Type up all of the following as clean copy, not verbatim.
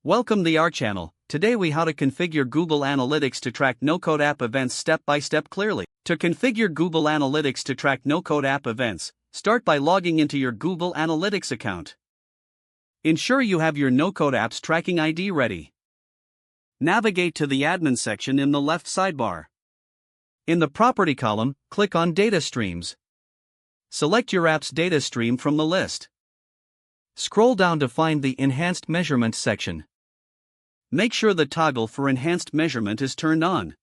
Welcome to our channel. Today we how to configure Google Analytics to track no-code app events step by step clearly. To configure Google Analytics to track no-code app events, start by logging into your Google Analytics account. Ensure you have your no-code apps tracking ID ready. Navigate to the admin section in the left sidebar. In the property column, click on Data Streams. Select your app's data stream from the list. Scroll down to find the Enhanced Measurement section. Make sure the toggle for enhanced measurement is turned on.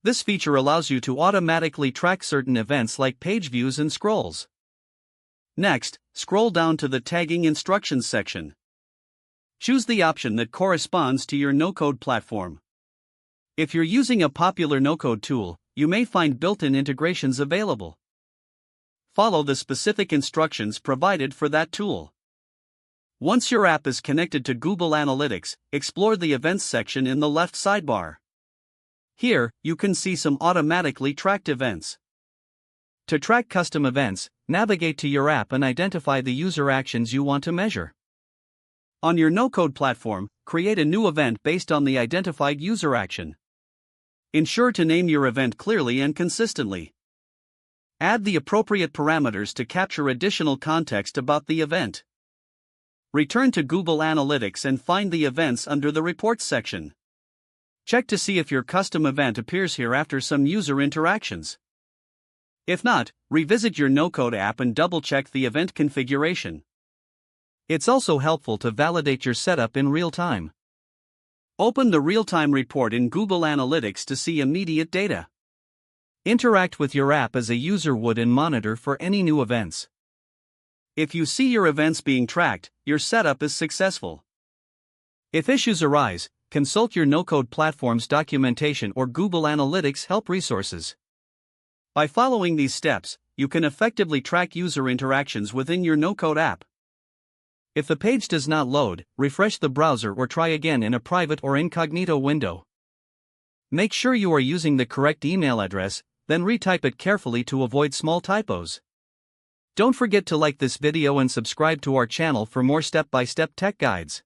This feature allows you to automatically track certain events like page views and scrolls. Next, scroll down to the Tagging Instructions section. Choose the option that corresponds to your no-code platform. If you're using a popular no-code tool, you may find built-in integrations available. Follow the specific instructions provided for that tool. Once your app is connected to Google Analytics, explore the Events section in the left sidebar. Here, you can see some automatically tracked events. To track custom events, navigate to your app and identify the user actions you want to measure. On your no-code platform, create a new event based on the identified user action. Ensure to name your event clearly and consistently. Add the appropriate parameters to capture additional context about the event. Return to Google Analytics and find the events under the Reports section. Check to see if your custom event appears here after some user interactions. If not, revisit your no-code app and double-check the event configuration. It's also helpful to validate your setup in real time. Open the real-time report in Google Analytics to see immediate data. Interact with your app as a user would and monitor for any new events. If you see your events being tracked, your setup is successful. If issues arise, consult your no-code platform's documentation or Google Analytics help resources. By following these steps, you can effectively track user interactions within your no-code app. If the page does not load, refresh the browser or try again in a private or incognito window. Make sure you are using the correct email address, then retype it carefully to avoid small typos. Don't forget to like this video and subscribe to our channel for more step-by-step tech guides.